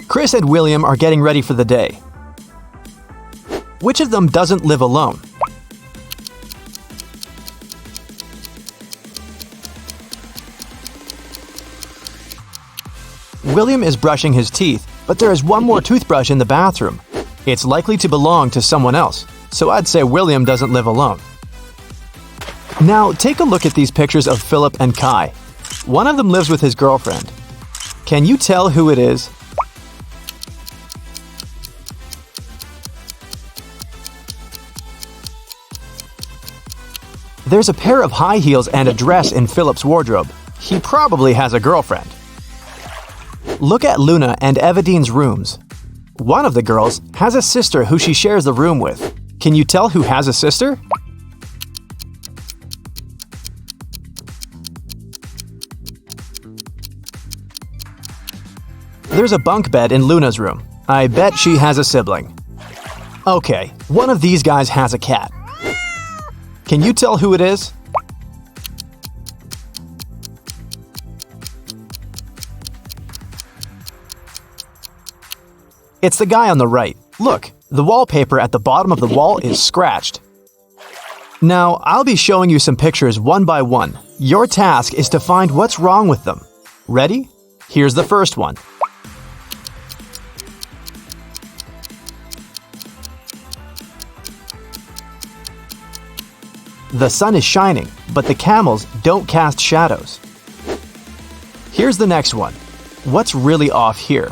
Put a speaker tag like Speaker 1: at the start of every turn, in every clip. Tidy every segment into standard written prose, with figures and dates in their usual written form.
Speaker 1: Chris and William are getting ready for the day. Which of them doesn't live alone? William is brushing his teeth, but there is one more toothbrush in the bathroom. It's likely to belong to someone else, so I'd say William doesn't live alone. Now, take a look at these pictures of Philip and Kai. One of them lives with his girlfriend. Can you tell who it is? There's a pair of high heels and a dress in Philip's wardrobe. He probably has a girlfriend. Look at Luna and Evadine's rooms. One of the girls has a sister who she shares the room with. Can you tell who has a sister? There's a bunk bed in Luna's room. I bet she has a sibling. Okay, one of these guys has a cat. Can you tell who it is? It's the guy on the right. Look, the wallpaper at the bottom of the wall is scratched. Now, I'll be showing you some pictures one by one. Your task is to find what's wrong with them. Ready? Here's the first one. The sun is shining, but the camels don't cast shadows. Here's the next one. What's really off here?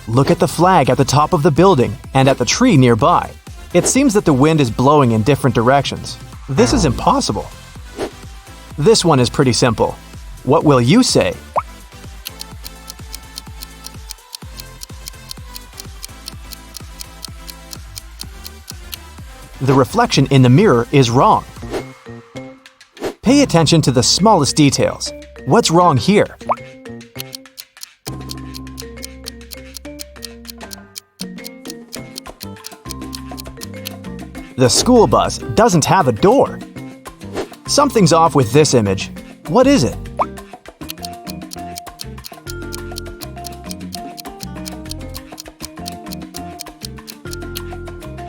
Speaker 1: Look at the flag at the top of the building and at the tree nearby. It seems that the wind is blowing in different directions. This is impossible. This one is pretty simple. What will you say? The reflection in the mirror is wrong. Pay attention to the smallest details. What's wrong here? The school bus doesn't have a door. Something's off with this image. What is it?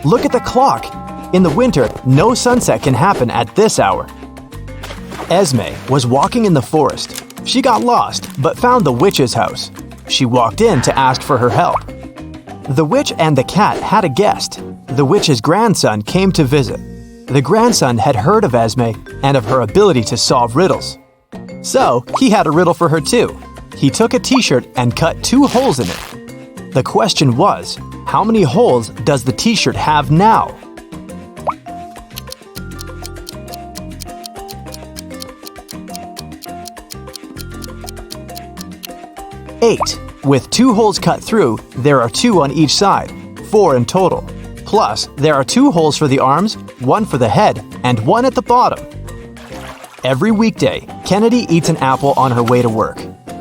Speaker 1: Look at the clock. In the winter, no sunset can happen at this hour. Esme was walking in the forest. She got lost, but found the witch's house. She walked in to ask for her help. The witch and the cat had a guest. The witch's grandson came to visit. The grandson had heard of Esme and of her ability to solve riddles. So, he had a riddle for her too. He took a t-shirt and cut 2 holes in it. The question was, how many holes does the t-shirt have now? Eight. With 2 holes cut through, there are 2 on each side, 4 in total. Plus, there are 2 holes for the arms, 1 for the head, and 1 at the bottom. Every weekday, Kennedy eats an apple on her way to work.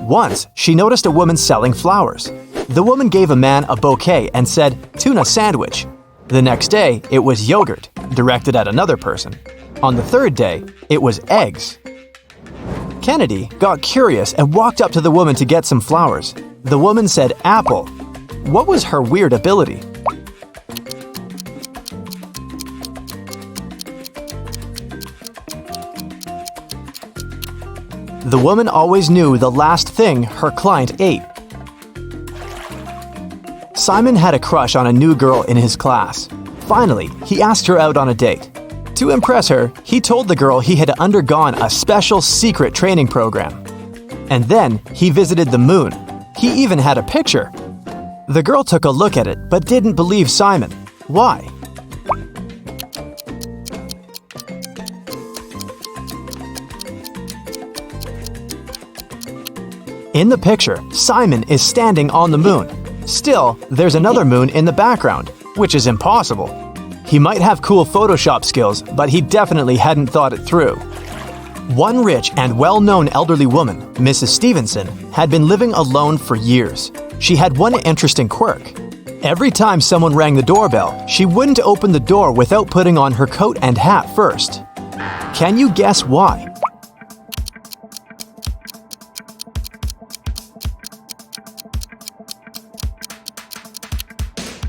Speaker 1: Once, she noticed a woman selling flowers. The woman gave a man a bouquet and said, "Tuna sandwich." The next day, it was yogurt, directed at another person. On the third day, it was eggs. Kennedy got curious and walked up to the woman to get some flowers. The woman said apple. What was her weird ability? The woman always knew the last thing her client ate. Simon had a crush on a new girl in his class. Finally, he asked her out on a date. To impress her, he told the girl he had undergone a special secret training program. And then he visited the moon. He even had a picture. The girl took a look at it but didn't believe Simon. Why? In the picture, Simon is standing on the moon. Still, there's another moon in the background, which is impossible. He might have cool Photoshop skills, but he definitely hadn't thought it through. One rich and well-known elderly woman, Mrs. Stevenson, had been living alone for years. She had one interesting quirk. Every time someone rang the doorbell, she wouldn't open the door without putting on her coat and hat first. Can you guess why?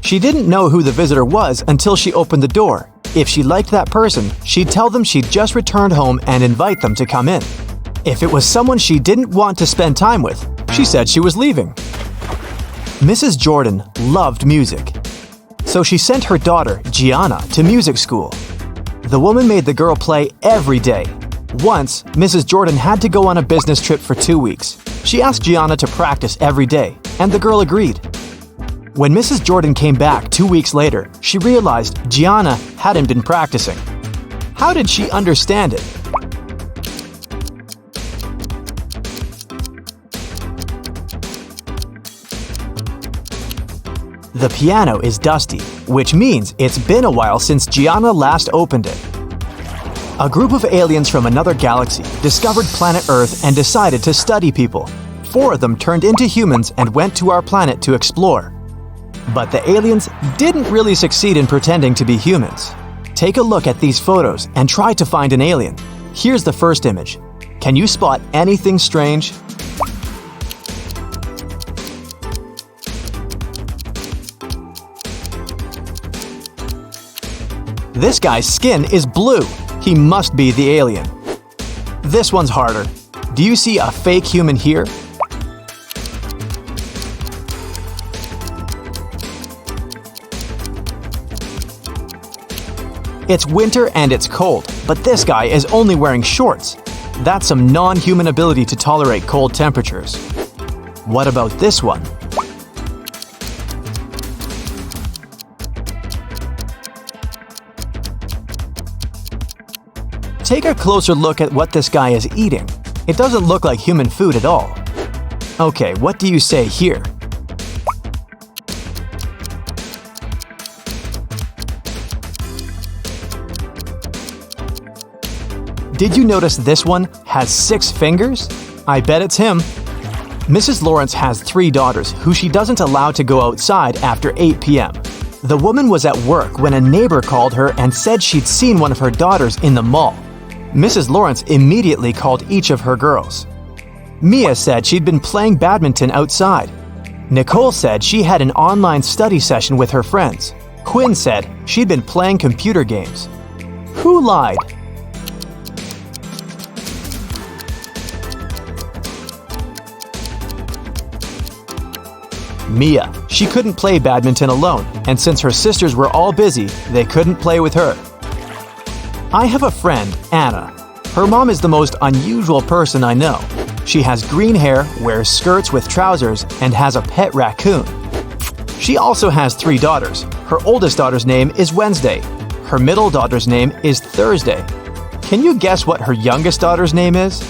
Speaker 1: She didn't know who the visitor was until she opened the door. If she liked that person, she'd tell them she'd just returned home and invite them to come in. If it was someone she didn't want to spend time with, she said she was leaving. Mrs. Jordan loved music, so she sent her daughter, Gianna, to music school. The woman made the girl play every day. Once, Mrs. Jordan had to go on a business trip for 2 weeks. She asked Gianna to practice every day, and the girl agreed. When Mrs. Jordan came back 2 weeks later, she realized Gianna hadn't been practicing. How did she understand it? The piano is dusty, which means it's been a while since Gianna last opened it. A group of aliens from another galaxy discovered planet Earth and decided to study people. 4 of them turned into humans and went to our planet to explore. But the aliens didn't really succeed in pretending to be humans. Take a look at these photos and try to find an alien. Here's the first image. Can you spot anything strange? This guy's skin is blue. He must be the alien. This one's harder. Do you see a fake human here? It's winter and it's cold, but this guy is only wearing shorts. That's some non-human ability to tolerate cold temperatures. What about this one? Take a closer look at what this guy is eating. It doesn't look like human food at all. Okay, what do you say here? Did you notice this one has 6 fingers? I bet it's him. Mrs. Lawrence has 3 daughters who she doesn't allow to go outside after 8 p.m. The woman was at work when a neighbor called her and said she'd seen one of her daughters in the mall. Mrs. Lawrence immediately called each of her girls. Mia said she'd been playing badminton outside. Nicole said she had an online study session with her friends. Quinn said she'd been playing computer games. Who lied? Mia. She couldn't play badminton alone, and since her sisters were all busy, they couldn't play with her. I have a friend, Anna. Her mom is the most unusual person I know. She has green hair, wears skirts with trousers, and has a pet raccoon. She also has 3 daughters. Her oldest daughter's name is Wednesday. Her middle daughter's name is Thursday. Can you guess what her youngest daughter's name is?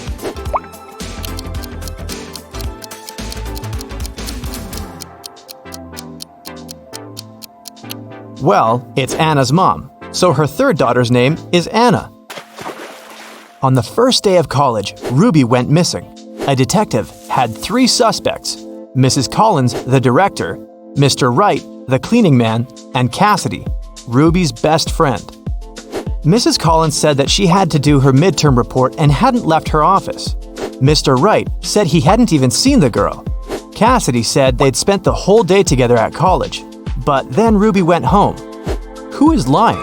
Speaker 1: Well, it's Anna's mom, so her 3rd daughter's name is Anna. On the first day of college, Ruby went missing. A detective had 3 suspects: Mrs. Collins, the director, Mr. Wright, the cleaning man, and Cassidy, Ruby's best friend. Mrs. Collins said that she had to do her midterm report and hadn't left her office. Mr. Wright said he hadn't even seen the girl. Cassidy said they'd spent the whole day together at college. But then Ruby went home. Who is lying?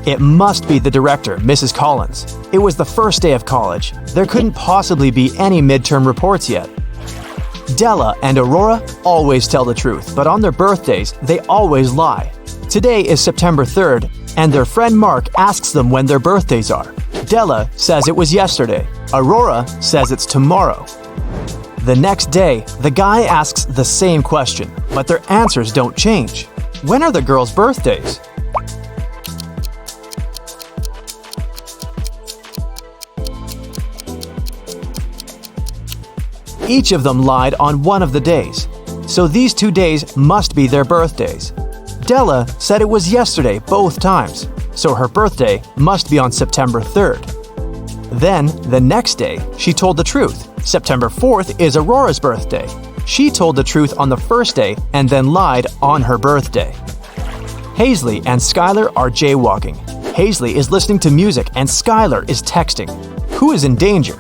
Speaker 1: It must be the director, Mrs. Collins. It was the first day of college. There couldn't possibly be any midterm reports yet. Della and Aurora always tell the truth, but on their birthdays, they always lie. Today is September 3rd, and their friend Mark asks them when their birthdays are. Della says it was yesterday. Aurora says it's tomorrow. The next day, the guy asks the same question, but their answers don't change. When are the girls' birthdays? Each of them lied on one of the days, so these 2 days must be their birthdays. Della said it was yesterday both times, so her birthday must be on September 3rd. Then, the next day, she told the truth. September 4th is Aurora's birthday. She told the truth on the first day and then lied on her birthday. Hazley and Skylar are jaywalking. Hazley is listening to music and Skylar is texting. Who is in danger?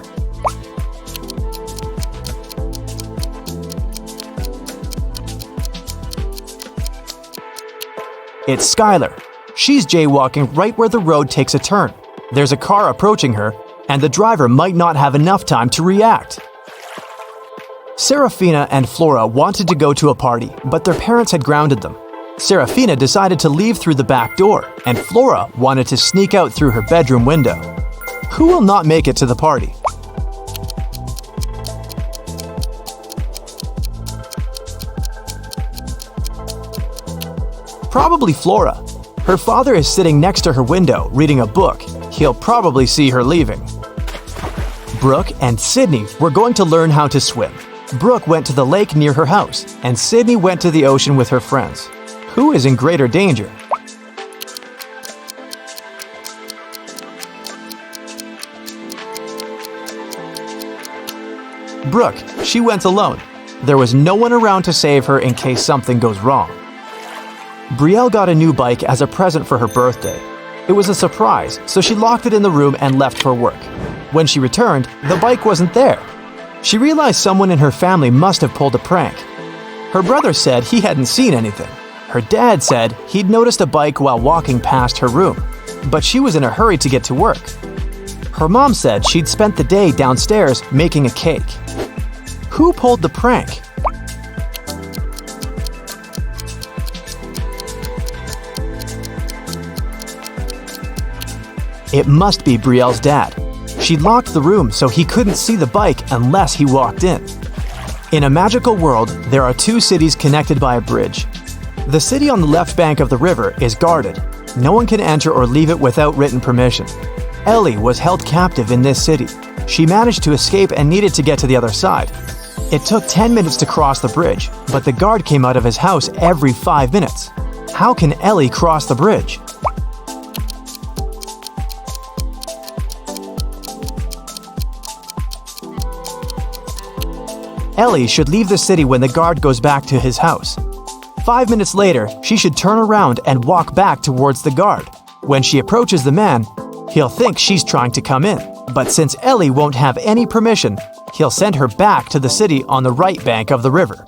Speaker 1: It's Skylar. She's jaywalking right where the road takes a turn. There's a car approaching her, and the driver might not have enough time to react. Serafina and Flora wanted to go to a party, but their parents had grounded them. Serafina decided to leave through the back door, and Flora wanted to sneak out through her bedroom window. Who will not make it to the party? Probably Flora. Her father is sitting next to her window reading a book. He'll probably see her leaving. Brooke and Sydney were going to learn how to swim. Brooke went to the lake near her house, and Sydney went to the ocean with her friends. Who is in greater danger? Brooke. She went alone. There was no one around to save her in case something goes wrong. Brielle got a new bike as a present for her birthday. It was a surprise, so she locked it in the room and left for work. When she returned, the bike wasn't there. She realized someone in her family must have pulled a prank. Her brother said he hadn't seen anything. Her dad said he'd noticed a bike while walking past her room, but she was in a hurry to get to work. Her mom said she'd spent the day downstairs making a cake. Who pulled the prank? It must be Brielle's dad. She locked the room so he couldn't see the bike unless he walked in. In a magical world, there are two cities connected by a bridge. The city on the left bank of the river is guarded. No one can enter or leave it without written permission. Ellie was held captive in this city. She managed to escape and needed to get to the other side. It took 10 minutes to cross the bridge, but the guard came out of his house every 5 minutes. How can Ellie cross the bridge? Ellie should leave the city when the guard goes back to his house. 5 minutes later, she should turn around and walk back towards the guard. When she approaches the man, he'll think she's trying to come in. But since Ellie won't have any permission, he'll send her back to the city on the right bank of the river.